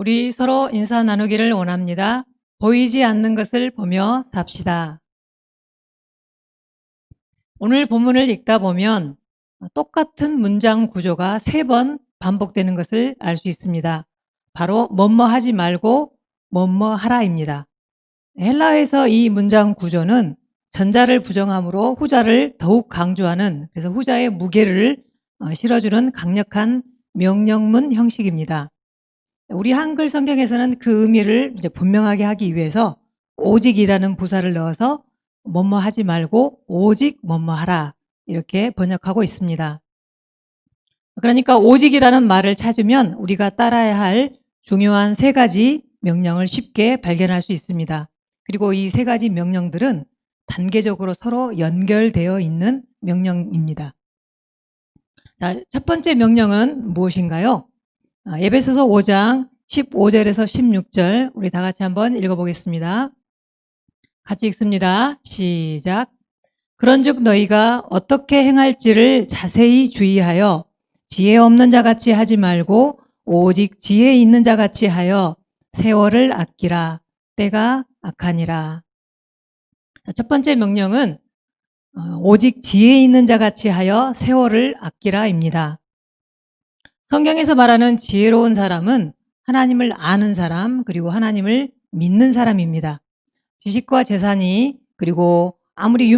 우리 서로 인사 나누기를 원합니다. 보이지 않는 것을 보며 삽시다. 오늘 본문을 읽다 보면 똑같은 문장 구조가 3번 반복되는 것을 알 수 있습니다. 바로 뭐뭐 하지 말고 뭐뭐 하라입니다. 헬라어에서 이 문장 구조는 전자를 부정함으로 후자를 더욱 강조하는, 그래서 후자의 무게를 실어주는 강력한 명령문 형식입니다. 우리 한글 성경에서는 그 의미를 이제 분명하게 하기 위해서 오직이라는 부사를 넣어서 뭐뭐 하지 말고 오직 뭐뭐 하라 이렇게 번역하고 있습니다. 그러니까 오직이라는 말을 찾으면 우리가 따라야 할 중요한 3가지 명령을 쉽게 발견할 수 있습니다. 그리고 이 3가지 명령들은 단계적으로 서로 연결되어 있는 명령입니다. 자, 첫 번째 명령은 무엇인가요? 에베소서 5장 15절에서 16절 우리 다 같이 한번 읽어보겠습니다. 같이 읽습니다. 시작. 그런즉 너희가 어떻게 행할지를 자세히 주의하여 지혜 없는 자같이 하지 말고 오직 지혜 있는 자같이 하여 세월을 아끼라. 때가 악하니라. 첫 번째 명령은 오직 지혜 있는 자같이 하여 세월을 아끼라입니다. 성경에서 말하는 지혜로운 사람은 하나님을 아는 사람, 그리고 하나님을 믿는 사람입니다. 지식과 재산이, 그리고 아무리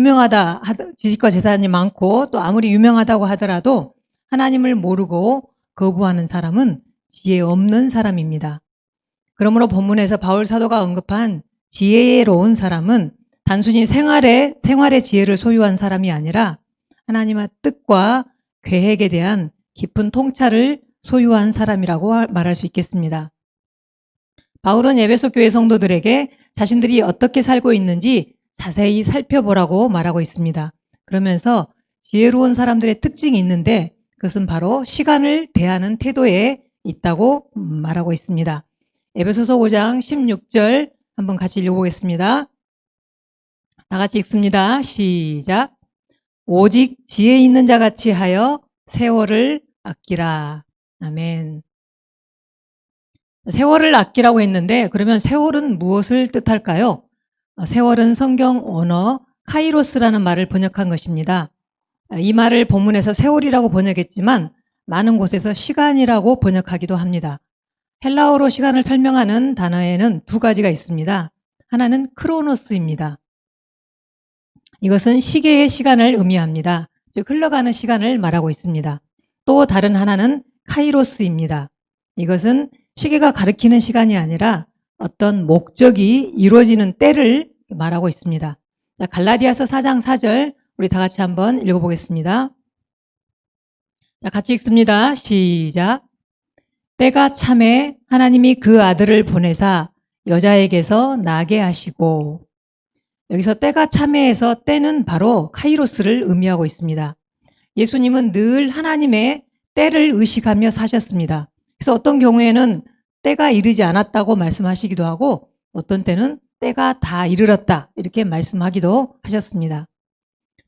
지식과 재산이 많고 또 아무리 유명하다고 하더라도 하나님을 모르고 거부하는 사람은 지혜 없는 사람입니다. 그러므로 본문에서 바울 사도가 언급한 지혜로운 사람은 단순히 생활의 지혜를 소유한 사람이 아니라 하나님의 뜻과 계획에 대한 깊은 통찰을 소유한 사람이라고 말할 수 있겠습니다. 바울은 에베소 교회 성도들에게 자신들이 어떻게 살고 있는지 자세히 살펴보라고 말하고 있습니다. 그러면서 지혜로운 사람들의 특징이 있는데 그것은 바로 시간을 대하는 태도에 있다고 말하고 있습니다. 에베소서 5장 16절 한번 같이 읽어보겠습니다. 다 같이 읽습니다. 시작. 오직 지혜 있는 자같이 하여 세월을 아끼라. 아멘. 세월을 아끼라고 했는데 그러면 세월은 무엇을 뜻할까요? 세월은 성경 언어 카이로스라는 말을 번역한 것입니다. 이 말을 본문에서 세월이라고 번역했지만 많은 곳에서 시간이라고 번역하기도 합니다. 헬라어로 시간을 설명하는 단어에는 2가지가 있습니다. 하나는 크로노스입니다. 이것은 시계의 시간을 의미합니다. 즉 흘러가는 시간을 말하고 있습니다. 또 다른 하나는 카이로스입니다. 이것은 시계가 가리키는 시간이 아니라 어떤 목적이 이루어지는 때를 말하고 있습니다. 자, 갈라디아서 4장 4절 우리 다 같이 한번 읽어보겠습니다. 자, 같이 읽습니다. 시작. 때가 참에 하나님이 그 아들을 보내사 여자에게서 나게 하시고. 여기서 때가 참에에서 때는 바로 카이로스를 의미하고 있습니다. 예수님은 늘 하나님의 때를 의식하며 사셨습니다. 그래서 어떤 경우에는 때가 이르지 않았다고 말씀하시기도 하고 어떤 때는 때가 다 이르렀다 이렇게 말씀하기도 하셨습니다.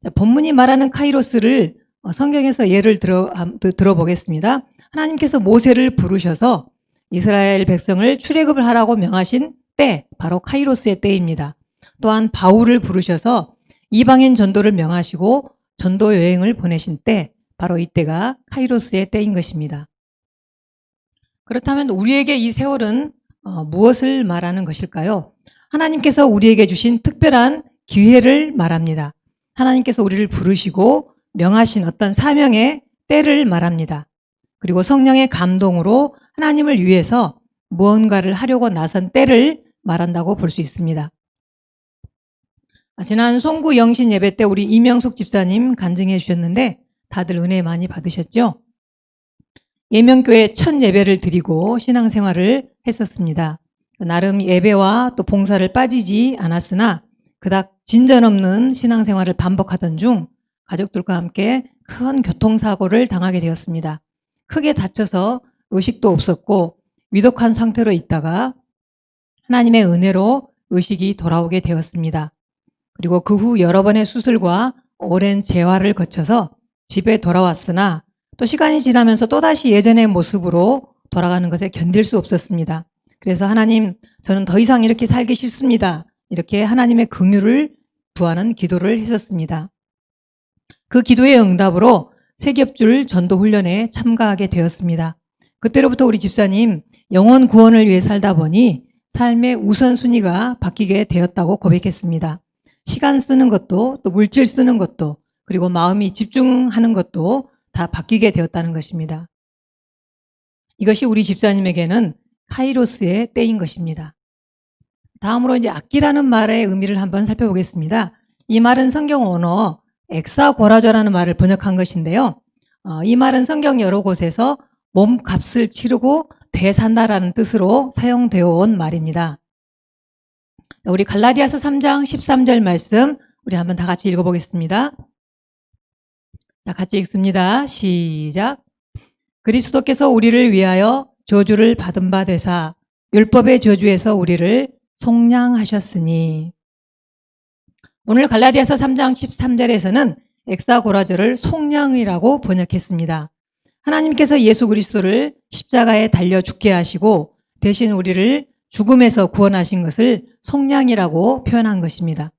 자, 본문이 말하는 카이로스를 성경에서 예를 들어보겠습니다. 하나님께서 모세를 부르셔서 이스라엘 백성을 출애굽을 하라고 명하신 때, 바로 카이로스의 때입니다. 또한 바울을 부르셔서 이방인 전도를 명하시고 전도 여행을 보내신 때, 바로 이때가 카이로스의 때인 것입니다. 그렇다면 우리에게 이 세월은 무엇을 말하는 것일까요? 하나님께서 우리에게 주신 특별한 기회를 말합니다. 하나님께서 우리를 부르시고 명하신 어떤 사명의 때를 말합니다. 그리고 성령의 감동으로 하나님을 위해서 무언가를 하려고 나선 때를 말한다고 볼 수 있습니다. 지난 송구 영신 예배 때 우리 이명숙 집사님 간증해 주셨는데 다들 은혜 많이 받으셨죠? 예명교회 첫 예배를 드리고 신앙생활을 했었습니다. 나름 예배와 또 봉사를 빠지지 않았으나 그닥 진전 없는 신앙생활을 반복하던 중 가족들과 함께 큰 교통사고를 당하게 되었습니다. 크게 다쳐서 의식도 없었고 위독한 상태로 있다가 하나님의 은혜로 의식이 돌아오게 되었습니다. 그리고 그 후 여러 번의 수술과 오랜 재활을 거쳐서 집에 돌아왔으나 또 시간이 지나면서 또다시 예전의 모습으로 돌아가는 것에 견딜 수 없었습니다. 그래서 하나님, 저는 더 이상 이렇게 살기 싫습니다. 이렇게 하나님의 긍휼을 구하는 기도를 했었습니다. 그 기도의 응답으로 세겹줄 전도 훈련에 참가하게 되었습니다. 그때로부터 우리 집사님 영혼 구원을 위해 살다 보니 삶의 우선순위가 바뀌게 되었다고 고백했습니다. 시간 쓰는 것도 또 물질 쓰는 것도 그리고 마음이 집중하는 것도 다 바뀌게 되었다는 것입니다. 이것이 우리 집사님에게는 카이로스의 때인 것입니다. 다음으로 이제 악기라는 말의 의미를 한번 살펴보겠습니다. 이 말은 성경 언어 엑사고라저라는 말을 번역한 것인데요. 이 말은 성경 여러 곳에서 몸값을 치르고 되산다라는 뜻으로 사용되어 온 말입니다. 우리 갈라디아서 3장 13절 말씀 우리 한번 다 같이 읽어보겠습니다. 자, 같이 읽습니다. 시작. 그리스도께서 우리를 위하여 저주를 받은 바 되사 율법의 저주에서 우리를 속량하셨으니. 오늘 갈라디아서 3장 13절에서는 엑사고라저를 속량이라고 번역했습니다. 하나님께서 예수 그리스도를 십자가에 달려 죽게 하시고 대신 우리를 죽음에서 구원하신 것을 속량이라고 표현한 것입니다.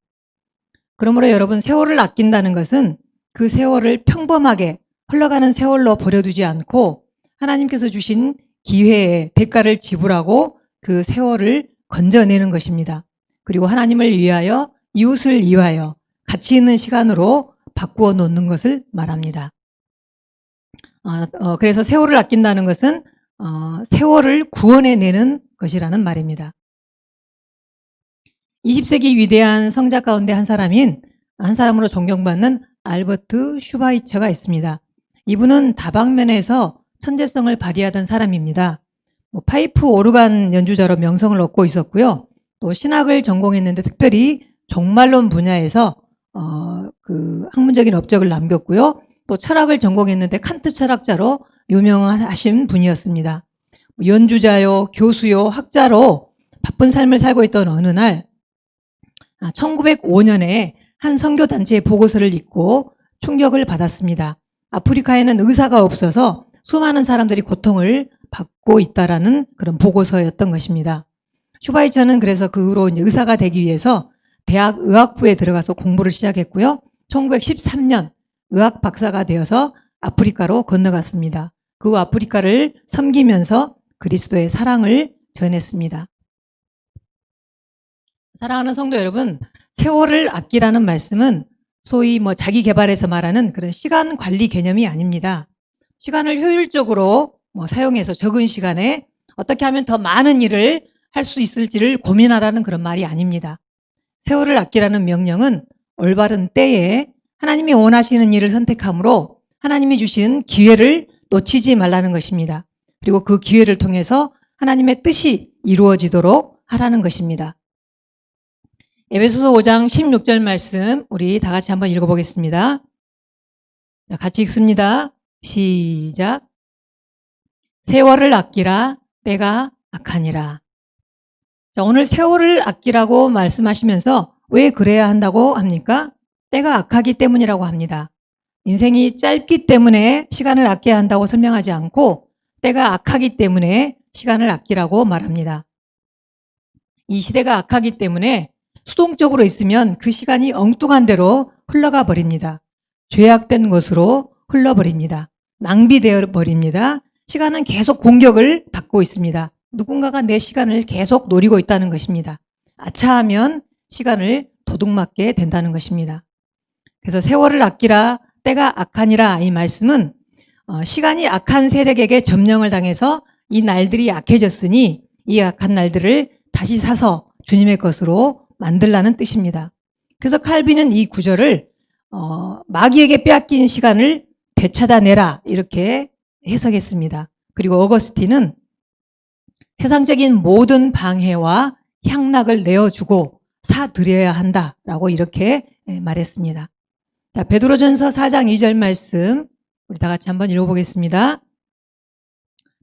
그러므로 여러분, 세월을 아낀다는 것은 그 세월을 평범하게 흘러가는 세월로 버려두지 않고 하나님께서 주신 기회에 대가를 지불하고 그 세월을 건져내는 것입니다. 그리고 하나님을 위하여 이웃을 위하여 가치 있는 시간으로 바꾸어 놓는 것을 말합니다. 그래서 세월을 아낀다는 것은 세월을 구원해내는 것이라는 말입니다. 20세기 위대한 성자 가운데 한 사람으로 존경받는 알버트 슈바이처가 있습니다. 이분은 다방면에서 천재성을 발휘하던 사람입니다. 파이프 오르간 연주자로 명성을 얻고 있었고요. 또 신학을 전공했는데 특별히 종말론 분야에서 그 학문적인 업적을 남겼고요. 또 철학을 전공했는데 칸트 철학자로 유명하신 분이었습니다. 연주자요, 교수요, 학자로 바쁜 삶을 살고 있던 어느 날 1905년에 한 선교단체의 보고서를 읽고 충격을 받았습니다. 아프리카에는 의사가 없어서 수많은 사람들이 고통을 받고 있다라는 그런 보고서였던 것입니다. 슈바이처는 그래서 그 후로 이제 의사가 되기 위해서 대학 의학부에 들어가서 공부를 시작했고요. 1913년 의학 박사가 되어서 아프리카로 건너갔습니다. 그 후 아프리카를 섬기면서 그리스도의 사랑을 전했습니다. 사랑하는 성도 여러분, 세월을 아끼라는 말씀은 소위 자기 개발에서 말하는 그런 시간 관리 개념이 아닙니다. 시간을 효율적으로 사용해서 적은 시간에 어떻게 하면 더 많은 일을 할 수 있을지를 고민하라는 그런 말이 아닙니다. 세월을 아끼라는 명령은 올바른 때에 하나님이 원하시는 일을 선택함으로 하나님이 주신 기회를 놓치지 말라는 것입니다. 그리고 그 기회를 통해서 하나님의 뜻이 이루어지도록 하라는 것입니다. 에베소서 5장 16절 말씀 우리 다 같이 한번 읽어보겠습니다. 같이 읽습니다. 시작. 세월을 아끼라 때가 악하니라. 자, 오늘 세월을 아끼라고 말씀하시면서 왜 그래야 한다고 합니까? 때가 악하기 때문이라고 합니다. 인생이 짧기 때문에 시간을 아껴야 한다고 설명하지 않고 때가 악하기 때문에 시간을 아끼라고 말합니다. 이 시대가 악하기 때문에 수동적으로 있으면 그 시간이 엉뚱한 대로 흘러가 버립니다. 죄악된 것으로 흘러버립니다. 낭비되어 버립니다. 시간은 계속 공격을 받고 있습니다. 누군가가 내 시간을 계속 노리고 있다는 것입니다. 아차하면 시간을 도둑맞게 된다는 것입니다. 그래서 세월을 아끼라 때가 악하니라 이 말씀은 시간이 악한 세력에게 점령을 당해서 이 날들이 약해졌으니 이 악한 날들을 다시 사서 주님의 것으로 만들라는 뜻입니다. 그래서 칼빈은 이 구절을 마귀에게 빼앗긴 시간을 되찾아내라 이렇게 해석했습니다. 그리고 어거스틴은 세상적인 모든 방해와 향락을 내어주고 사드려야 한다라고 이렇게 말했습니다. 자, 베드로전서 4장 2절 말씀 우리 다 같이 한번 읽어보겠습니다.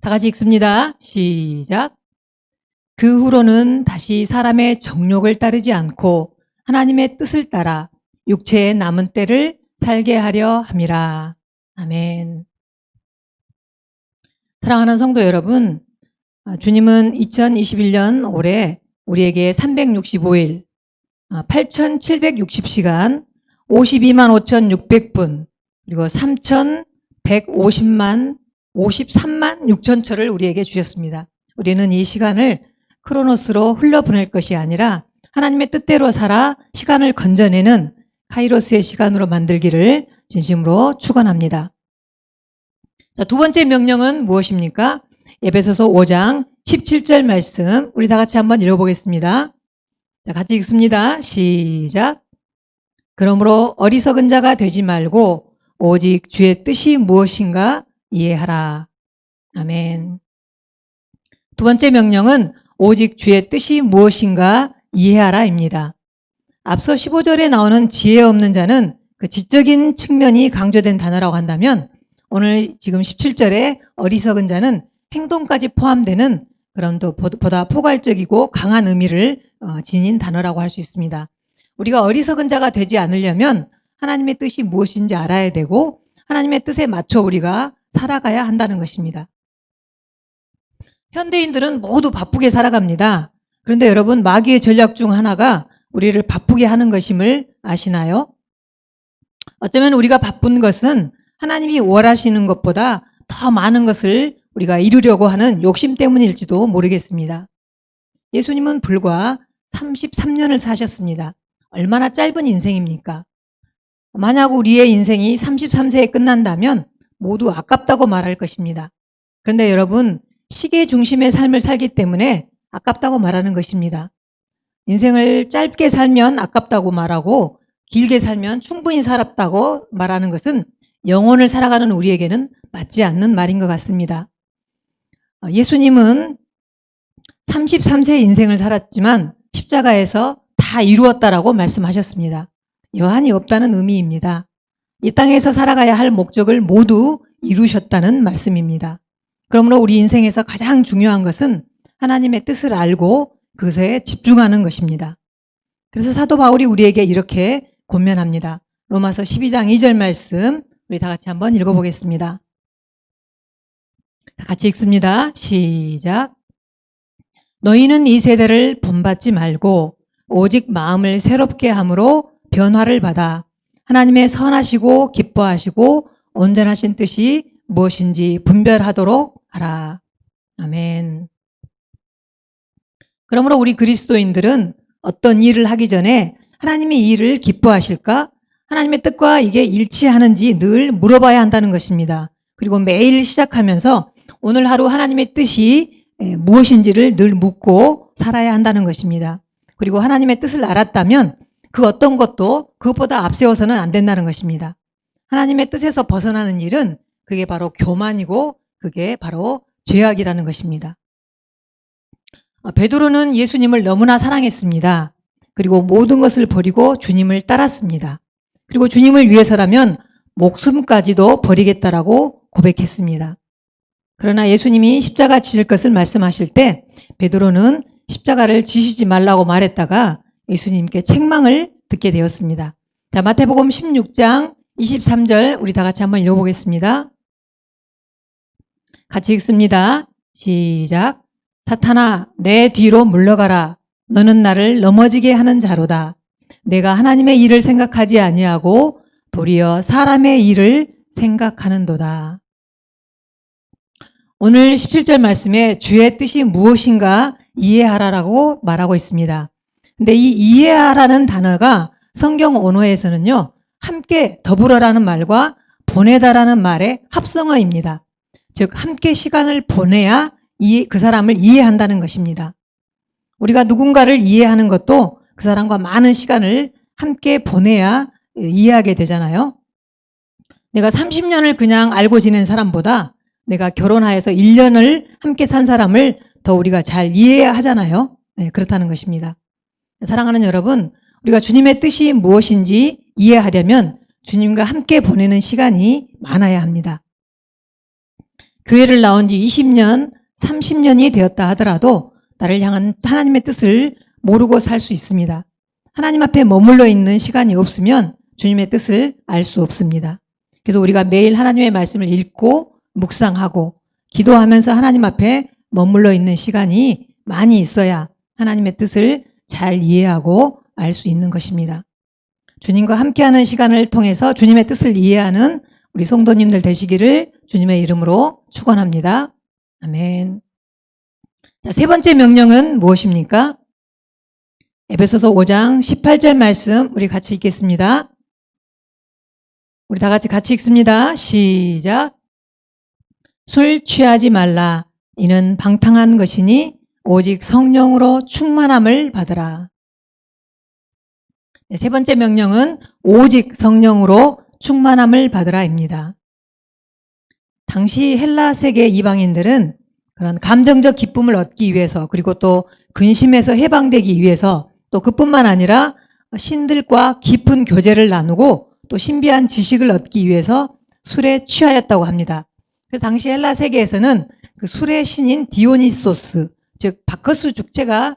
다 같이 읽습니다. 시작. 그 후로는 다시 사람의 정욕을 따르지 않고 하나님의 뜻을 따라 육체의 남은 때를 살게 하려 함이라. 아멘. 사랑하는 성도 여러분, 주님은 2021년 올해 우리에게 365일, 8,760시간, 52만 5,600분, 그리고 3,153만 6천초를 우리에게 주셨습니다. 우리는 이 시간을 크로노스로 흘려보낼 것이 아니라 하나님의 뜻대로 살아 시간을 건져내는 카이로스의 시간으로 만들기를 진심으로 축원합니다. 자, 두 번째 명령은 무엇입니까? 에베소서 5장 17절 말씀 우리 다 같이 한번 읽어보겠습니다. 자, 같이 읽습니다. 시작. 그러므로 어리석은 자가 되지 말고 오직 주의 뜻이 무엇인가 이해하라. 아멘. 두 번째 명령은 오직 주의 뜻이 무엇인가 이해하라입니다. 앞서 15절에 나오는 지혜 없는 자는 그 지적인 측면이 강조된 단어라고 한다면 오늘 지금 17절에 어리석은 자는 행동까지 포함되는 그런 또 보다 포괄적이고 강한 의미를 지닌 단어라고 할 수 있습니다. 우리가 어리석은 자가 되지 않으려면 하나님의 뜻이 무엇인지 알아야 되고 하나님의 뜻에 맞춰 우리가 살아가야 한다는 것입니다. 현대인들은 모두 바쁘게 살아갑니다. 그런데 여러분, 마귀의 전략 중 하나가 우리를 바쁘게 하는 것임을 아시나요? 어쩌면 우리가 바쁜 것은 하나님이 원하시는 것보다 더 많은 것을 우리가 이루려고 하는 욕심 때문일지도 모르겠습니다. 예수님은 불과 33년을 사셨습니다. 얼마나 짧은 인생입니까? 만약 우리의 인생이 33세에 끝난다면 모두 아깝다고 말할 것입니다. 그런데 여러분, 시계 중심의 삶을 살기 때문에 아깝다고 말하는 것입니다. 인생을 짧게 살면 아깝다고 말하고 길게 살면 충분히 살았다고 말하는 것은 영혼을 살아가는 우리에게는 맞지 않는 말인 것 같습니다. 예수님은 33세 인생을 살았지만 십자가에서 다 이루었다라고 말씀하셨습니다. 여한이 없다는 의미입니다. 이 땅에서 살아가야 할 목적을 모두 이루셨다는 말씀입니다. 그러므로 우리 인생에서 가장 중요한 것은 하나님의 뜻을 알고 그것에 집중하는 것입니다. 그래서 사도 바울이 우리에게 이렇게 권면합니다. 로마서 12장 2절 말씀 우리 다 같이 한번 읽어보겠습니다. 같이 읽습니다. 시작. 너희는 이 세대를 본받지 말고 오직 마음을 새롭게 함으로 변화를 받아 하나님의 선하시고 기뻐하시고 온전하신 뜻이 무엇인지 분별하도록 하라. 아멘. 그러므로 우리 그리스도인들은 어떤 일을 하기 전에 하나님이 이 일을 기뻐하실까? 하나님의 뜻과 이게 일치하는지 늘 물어봐야 한다는 것입니다. 그리고 매일 시작하면서 오늘 하루 하나님의 뜻이 무엇인지를 늘 묻고 살아야 한다는 것입니다. 그리고 하나님의 뜻을 알았다면 그 어떤 것도 그것보다 앞세워서는 안 된다는 것입니다. 하나님의 뜻에서 벗어나는 일은 그게 바로 교만이고 그게 바로 죄악이라는 것입니다. 베드로는 예수님을 너무나 사랑했습니다. 그리고 모든 것을 버리고 주님을 따랐습니다. 그리고 주님을 위해서라면 목숨까지도 버리겠다라고 고백했습니다. 그러나 예수님이 십자가 지실 것을 말씀하실 때 베드로는 십자가를 지시지 말라고 말했다가 예수님께 책망을 듣게 되었습니다. 자, 마태복음 16장 23절 우리 다 같이 한번 읽어보겠습니다. 같이 읽습니다. 시작. 사탄아, 내 뒤로 물러가라. 너는 나를 넘어지게 하는 자로다. 내가 하나님의 일을 생각하지 아니하고 도리어 사람의 일을 생각하는도다. 오늘 17절 말씀에 주의 뜻이 무엇인가 이해하라라고 말하고 있습니다. 근데 이 이해하라는 단어가 성경 언어에서는요, 함께 더불어라는 말과 보내다라는 말의 합성어입니다. 즉, 함께 시간을 보내야 그 사람을 이해한다는 것입니다. 우리가 누군가를 이해하는 것도 그 사람과 많은 시간을 함께 보내야 이해하게 되잖아요. 내가 30년을 그냥 알고 지낸 사람보다 내가 결혼하여서 1년을 함께 산 사람을 더 우리가 잘 이해해야 하잖아요. 네, 그렇다는 것입니다. 사랑하는 여러분, 우리가 주님의 뜻이 무엇인지 이해하려면 주님과 함께 보내는 시간이 많아야 합니다. 교회를 나온 지 20년, 30년이 되었다 하더라도 나를 향한 하나님의 뜻을 모르고 살 수 있습니다. 하나님 앞에 머물러 있는 시간이 없으면 주님의 뜻을 알 수 없습니다. 그래서 우리가 매일 하나님의 말씀을 읽고 묵상하고 기도하면서 하나님 앞에 머물러 있는 시간이 많이 있어야 하나님의 뜻을 잘 이해하고 알 수 있는 것입니다. 주님과 함께하는 시간을 통해서 주님의 뜻을 이해하는 우리 성도님들 되시기를 주님의 이름으로 축원합니다. 아멘. 자, 세 번째 명령은 무엇입니까? 에베소서 5장 18절 말씀 우리 같이 읽겠습니다. 우리 다 같이 읽습니다. 시작. 술 취하지 말라. 이는 방탕한 것이니 오직 성령으로 충만함을 받으라. 네, 세 번째 명령은 오직 성령으로 충만함을 받으라입니다. 당시 헬라 세계 이방인들은 그런 감정적 기쁨을 얻기 위해서 그리고 또 근심에서 해방되기 위해서 또 그뿐만 아니라 신들과 깊은 교제를 나누고 또 신비한 지식을 얻기 위해서 술에 취하였다고 합니다. 그래서 당시 헬라 세계에서는 그 술의 신인 디오니소스, 즉 바커스 축제가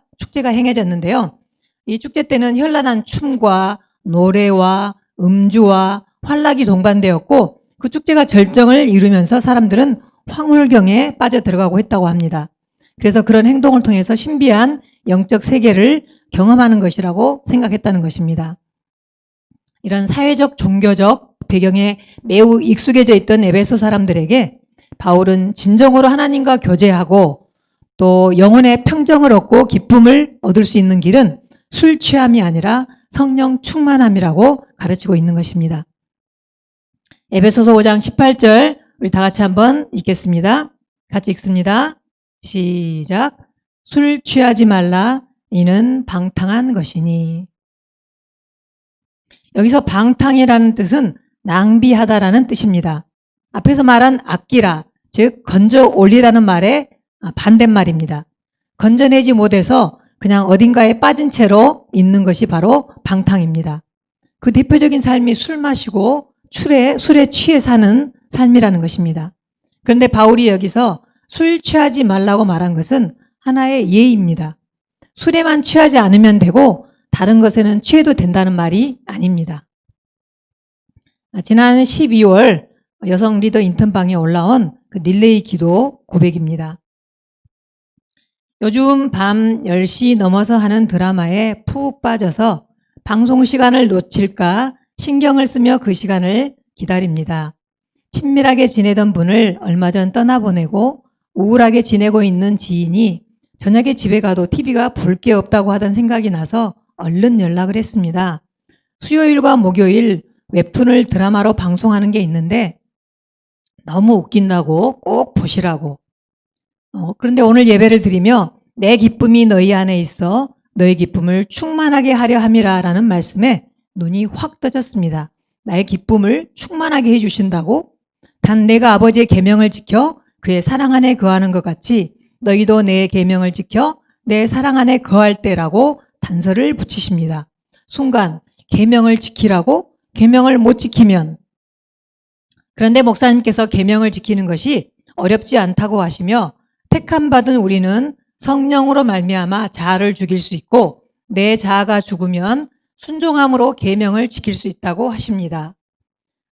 행해졌는데요. 이 축제 때는 현란한 춤과 노래와 음주와 환락이 동반되었고 그 축제가 절정을 이루면서 사람들은 황홀경에 빠져 들어가고 했다고 합니다. 그래서 그런 행동을 통해서 신비한 영적 세계를 경험하는 것이라고 생각했다는 것입니다. 이런 사회적, 종교적 배경에 매우 익숙해져 있던 에베소 사람들에게 바울은 진정으로 하나님과 교제하고 또 영혼의 평정을 얻고 기쁨을 얻을 수 있는 길은 술 취함이 아니라 성령 충만함이라고 가르치고 있는 것입니다. 에베소서 5장 18절 우리 다 같이 한번 읽겠습니다. 같이 읽습니다. 시작. 술 취하지 말라. 이는 방탕한 것이니. 여기서 방탕이라는 뜻은 낭비하다라는 뜻입니다. 앞에서 말한 아끼라, 즉 건져 올리라는 말의 반대말입니다. 건져내지 못해서 그냥 어딘가에 빠진 채로 있는 것이 바로 방탕입니다. 그 대표적인 삶이 술 마시고 술에 취해 사는 삶이라는 것입니다. 그런데 바울이 여기서 술 취하지 말라고 말한 것은 하나의 예입니다. 술에만 취하지 않으면 되고 다른 것에는 취해도 된다는 말이 아닙니다. 지난 12월 여성 리더 인턴방에 올라온 그 릴레이 기도 고백입니다. 요즘 밤 10시 넘어서 하는 드라마에 푹 빠져서 방송 시간을 놓칠까 신경을 쓰며 그 시간을 기다립니다. 친밀하게 지내던 분을 얼마 전 떠나보내고 우울하게 지내고 있는 지인이 저녁에 집에 가도 TV가 볼 게 없다고 하던 생각이 나서 얼른 연락을 했습니다. 수요일과 목요일 웹툰을 드라마로 방송하는 게 있는데 너무 웃긴다고 꼭 보시라고. 그런데 오늘 예배를 드리며 내 기쁨이 너희 안에 있어 너희 기쁨을 충만하게 하려 함이라 라는 말씀에 눈이 확 떠졌습니다. 나의 기쁨을 충만하게 해주신다고? 단 내가 아버지의 계명을 지켜 그의 사랑 안에 거하는 것 같이 너희도 내 계명을 지켜 내 사랑 안에 거할 때라고 단서를 붙이십니다. 순간 계명을 지키라고? 계명을 못 지키면. 그런데 목사님께서 계명을 지키는 것이 어렵지 않다고 하시며 택함 받은 우리는 성령으로 말미암아 자아를 죽일 수 있고 내 자아가 죽으면 순종함으로 계명을 지킬 수 있다고 하십니다.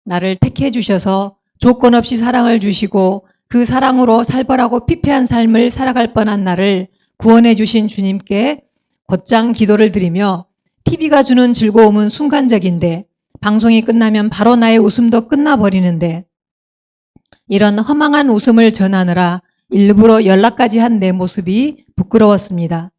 나를 택해 주셔서 조건 없이 사랑을 주시고 그 사랑으로 살벌하고 피폐한 삶을 살아갈 뻔한 나를 구원해 주신 주님께 곧장 기도를 드리며 TV가 주는 즐거움은 순간적인데 방송이 끝나면 바로 나의 웃음도 끝나버리는데 이런 허망한 웃음을 전하느라 일부러 연락까지 한 내 모습이 부끄러웠습니다.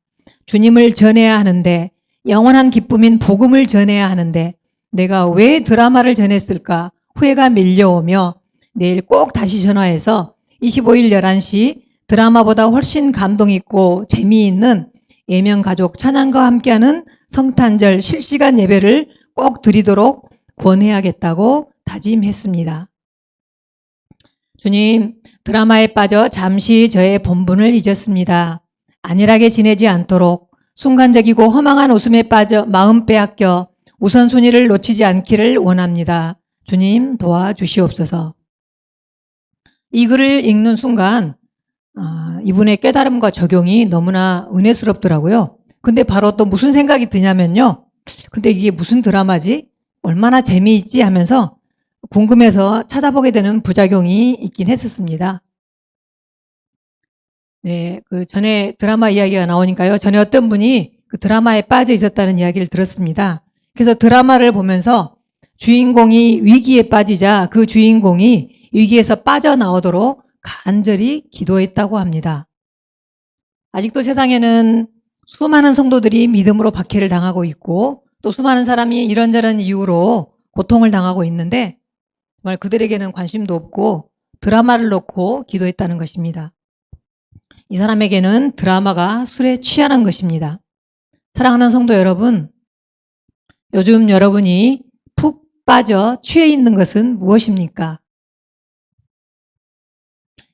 주님을 전해야 하는데 영원한 기쁨인 복음을 전해야 하는데 내가 왜 드라마를 전했을까 후회가 밀려오며 내일 꼭 다시 전화해서 25일 11시 드라마보다 훨씬 감동 있고 재미있는 예명가족 찬양과 함께하는 성탄절 실시간 예배를 꼭 드리도록 권해야겠다고 다짐했습니다. 주님, 드라마에 빠져 잠시 저의 본분을 잊었습니다. 안일하게 지내지 않도록 순간적이고 허망한 웃음에 빠져 마음 빼앗겨 우선순위를 놓치지 않기를 원합니다. 주님 도와주시옵소서. 이 글을 읽는 순간 이분의 깨달음과 적용이 너무나 은혜스럽더라고요. 근데 바로 또 무슨 생각이 드냐면요. 근데 이게 무슨 드라마지? 얼마나 재미있지 하면서 궁금해서 찾아보게 되는 부작용이 있긴 했었습니다. 네, 그 전에 드라마 이야기가 나오니까요. 전에 어떤 분이 그 드라마에 빠져 있었다는 이야기를 들었습니다. 그래서 드라마를 보면서 주인공이 위기에 빠지자 그 주인공이 위기에서 빠져나오도록 간절히 기도했다고 합니다. 아직도 세상에는 수많은 성도들이 믿음으로 박해를 당하고 있고 또 수많은 사람이 이런저런 이유로 고통을 당하고 있는데 정말 그들에게는 관심도 없고 드라마를 놓고 기도했다는 것입니다. 이 사람에게는 드라마가 술에 취하는 것입니다. 사랑하는 성도 여러분, 요즘 여러분이 푹 빠져 취해 있는 것은 무엇입니까?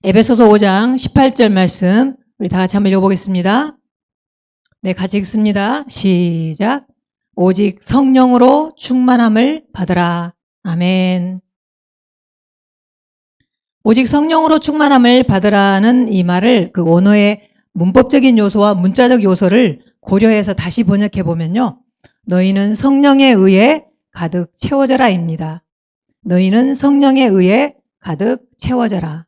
에베소서 5장 18절 말씀 우리 다 같이 한번 읽어보겠습니다. 네, 같이 읽습니다. 시작. 오직 성령으로 충만함을 받으라. 아멘. 오직 성령으로 충만함을 받으라는 이 말을 그 원어의 문법적인 요소와 문자적 요소를 고려해서 다시 번역해 보면요. 너희는 성령에 의해 가득 채워져라입니다. 너희는 성령에 의해 가득 채워져라.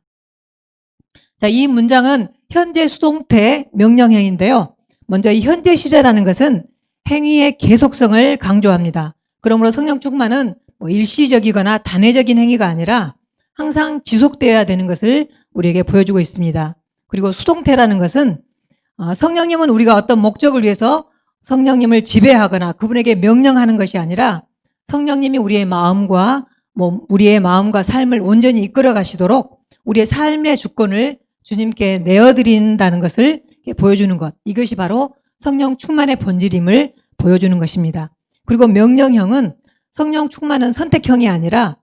자, 이 문장은 현재 수동태 명령형인데요. 먼저 이 현재 시제라는 것은 행위의 계속성을 강조합니다. 그러므로 성령 충만은 일시적이거나 단회적인 행위가 아니라 항상 지속되어야 되는 것을 우리에게 보여주고 있습니다. 그리고 수동태라는 것은 성령님은 우리가 어떤 목적을 위해서 성령님을 지배하거나 그분에게 명령하는 것이 아니라 성령님이 우리의 마음과 삶을 온전히 이끌어 가시도록 우리의 삶의 주권을 주님께 내어드린다는 것을 보여주는 것. 이것이 바로 성령 충만의 본질임을 보여주는 것입니다. 그리고 명령형은 성령 충만은 선택형이 아니라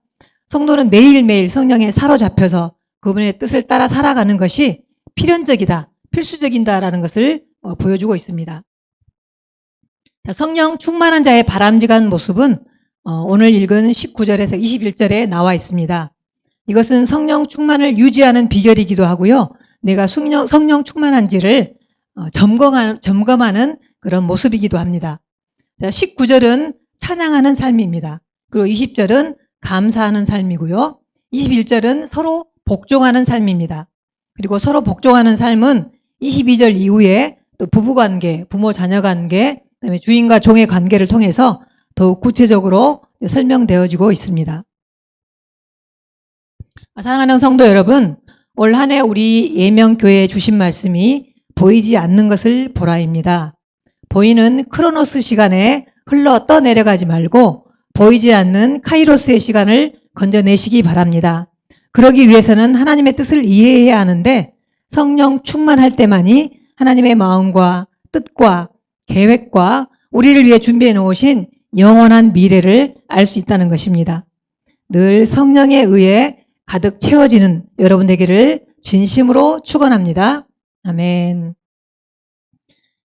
성도는 매일매일 성령에 사로잡혀서 그분의 뜻을 따라 살아가는 것이 필연적이다, 필수적이다라는 것을 보여주고 있습니다. 성령 충만한 자의 바람직한 모습은 오늘 읽은 19절에서 21절에 나와 있습니다. 이것은 성령 충만을 유지하는 비결이기도 하고요. 내가 성령 충만한지를 점검하는 그런 모습이기도 합니다. 19절은 찬양하는 삶입니다. 그리고 20절은 감사하는 삶이고요. 21절은 서로 복종하는 삶입니다. 그리고 서로 복종하는 삶은 22절 이후에 또 부부관계, 부모 자녀 관계, 그다음에 주인과 종의 관계를 통해서 더욱 구체적으로 설명되어지고 있습니다. 사랑하는 성도 여러분, 올 한 해 우리 예명교회에 주신 말씀이 보이지 않는 것을 보라입니다. 보이는 크로노스 시간에 흘러 떠내려가지 말고 보이지 않는 카이로스의 시간을 건져내시기 바랍니다. 그러기 위해서는 하나님의 뜻을 이해해야 하는데 성령 충만할 때만이 하나님의 마음과 뜻과 계획과 우리를 위해 준비해 놓으신 영원한 미래를 알 수 있다는 것입니다. 늘 성령에 의해 가득 채워지는 여러분 되기를 진심으로 축원합니다. 아멘.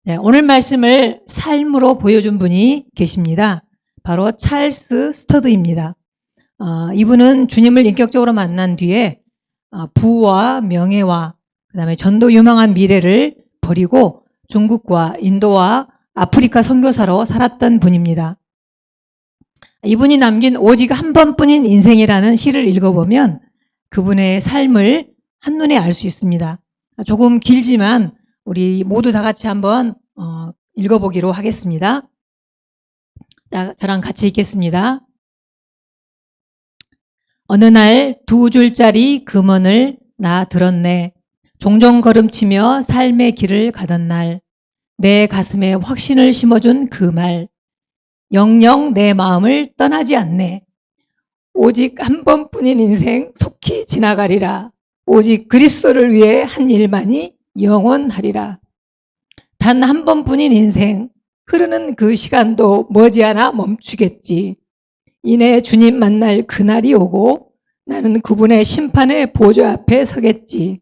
네, 오늘 말씀을 삶으로 보여준 분이 계십니다. 바로 찰스 스터드입니다. 이분은 주님을 인격적으로 만난 뒤에 부와 명예와 그다음에 전도 유망한 미래를 버리고 중국과 인도와 아프리카 선교사로 살았던 분입니다. 이분이 남긴 오직 한 번뿐인 인생이라는 시를 읽어보면 그분의 삶을 한눈에 알 수 있습니다. 조금 길지만 우리 모두 다 같이 한번 읽어보기로 하겠습니다. 자, 저랑 같이 읽겠습니다. 어느 날 2줄짜리 금언을 나 들었네. 종종 걸음치며 삶의 길을 가던 날 내 가슴에 확신을 심어준 그 말. 영영 내 마음을 떠나지 않네. 오직 한 번뿐인 인생 속히 지나가리라. 오직 그리스도를 위해 한 일만이 영원하리라. 단 한 번뿐인 인생, 흐르는 그 시간도 머지않아 멈추겠지. 이내 주님 만날 그날이 오고 나는 그분의 심판의 보좌 앞에 서겠지.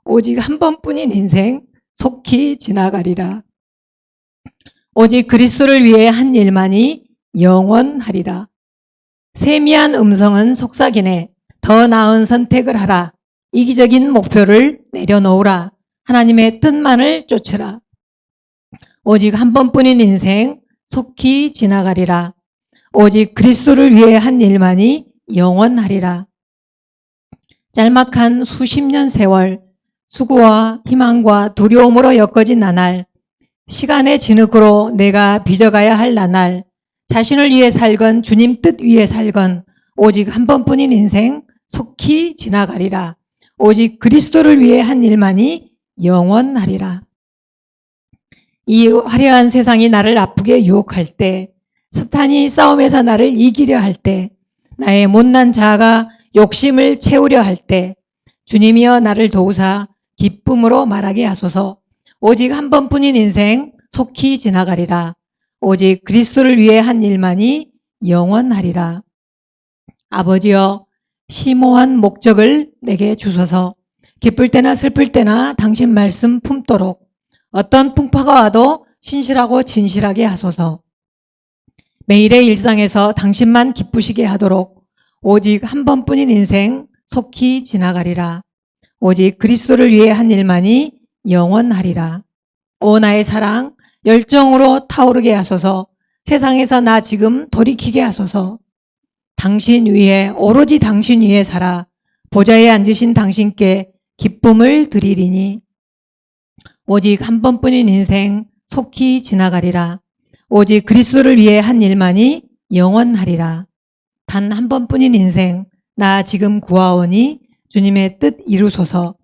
오직 한 번뿐인 인생 속히 지나가리라. 오직 그리스도를 위해 한 일만이 영원하리라. 세미한 음성은 속삭이네. 더 나은 선택을 하라. 이기적인 목표를 내려놓으라. 하나님의 뜻만을 쫓으라. 오직 한 번뿐인 인생 속히 지나가리라. 오직 그리스도를 위해 한 일만이 영원하리라. 짤막한 수십 년 세월, 수고와 희망과 두려움으로 엮어진 나날, 시간의 진흙으로 내가 빚어가야 할 나날, 자신을 위해 살건 주님 뜻 위해 살건 오직 한 번뿐인 인생 속히 지나가리라. 오직 그리스도를 위해 한 일만이 영원하리라. 이 화려한 세상이 나를 아프게 유혹할 때, 사탄이 싸움에서 나를 이기려 할 때, 나의 못난 자아가 욕심을 채우려 할 때, 주님이여 나를 도우사 기쁨으로 말하게 하소서. 오직 한 번뿐인 인생 속히 지나가리라. 오직 그리스도를 위해 한 일만이 영원하리라. 아버지여, 심오한 목적을 내게 주소서. 기쁠 때나 슬플 때나 당신 말씀 품도록 어떤 풍파가 와도 신실하고 진실하게 하소서. 매일의 일상에서 당신만 기쁘시게 하도록 오직 한 번뿐인 인생 속히 지나가리라. 오직 그리스도를 위해 한 일만이 영원하리라. 오 나의 사랑, 열정으로 타오르게 하소서. 세상에서 나 지금 돌이키게 하소서. 당신 위에, 오로지 당신 위에 살아 보좌에 앉으신 당신께 기쁨을 드리리니 오직 한 번뿐인 인생 속히 지나가리라. 오직 그리스도를 위해 한 일만이 영원하리라. 단 한 번뿐인 인생 나 지금 구하오니 주님의 뜻 이루소서.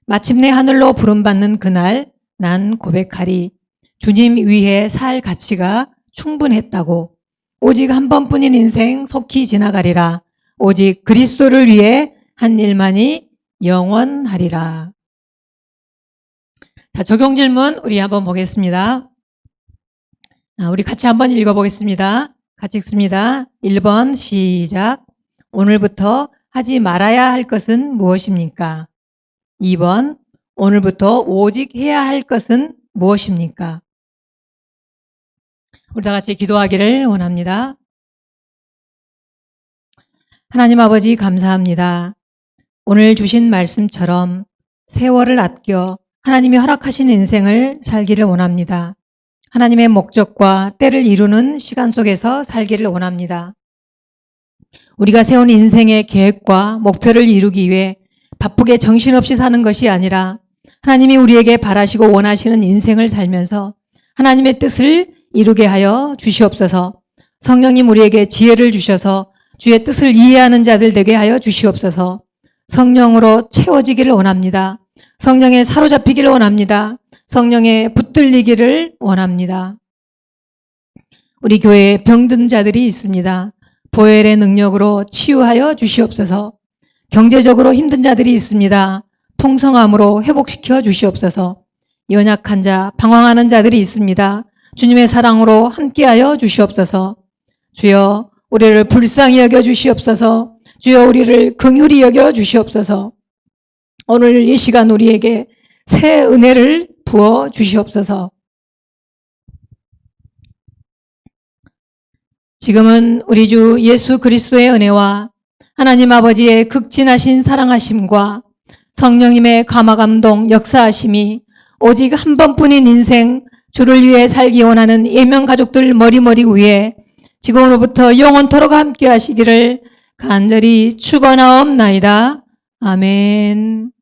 마침내 하늘로 부름받는 그날 난 고백하리. 주님 위해 살 가치가 충분했다고. 오직 한 번뿐인 인생 속히 지나가리라. 오직 그리스도를 위해 한 일만이 영원하리라. 자, 적용 질문 우리 한번 보겠습니다. 우리 같이 한번 읽어보겠습니다. 같이 읽습니다. 1번 시작. 오늘부터 하지 말아야 할 것은 무엇입니까? 2번 오늘부터 오직 해야 할 것은 무엇입니까? 우리 다 같이 기도하기를 원합니다. 하나님 아버지 감사합니다. 오늘 주신 말씀처럼 세월을 아껴 하나님이 허락하신 인생을 살기를 원합니다. 하나님의 목적과 때를 이루는 시간 속에서 살기를 원합니다. 우리가 세운 인생의 계획과 목표를 이루기 위해 바쁘게 정신없이 사는 것이 아니라 하나님이 우리에게 바라시고 원하시는 인생을 살면서 하나님의 뜻을 이루게 하여 주시옵소서. 성령님 우리에게 지혜를 주셔서 주의 뜻을 이해하는 자들 되게 하여 주시옵소서. 성령으로 채워지기를 원합니다. 성령에 사로잡히기를 원합니다. 성령에 붙들리기를 원합니다. 우리 교회에 병든 자들이 있습니다. 보혈의 능력으로 치유하여 주시옵소서. 경제적으로 힘든 자들이 있습니다. 통성함으로 회복시켜 주시옵소서. 연약한 자, 방황하는 자들이 있습니다. 주님의 사랑으로 함께하여 주시옵소서. 주여 우리를 불쌍히 여겨 주시옵소서. 주여 우리를 긍휼히 여겨 주시옵소서. 오늘 이 시간 우리에게 새 은혜를 부어 주시옵소서. 지금은 우리 주 예수 그리스도의 은혜와 하나님 아버지의 극진하신 사랑하심과 성령님의 감화감동 역사하심이 오직 한 번뿐인 인생 주를 위해 살기 원하는 예명 가족들 머리머리 위에 지금으로부터 영원토록 함께 하시기를 간절히 축원하옵나이다. 아멘.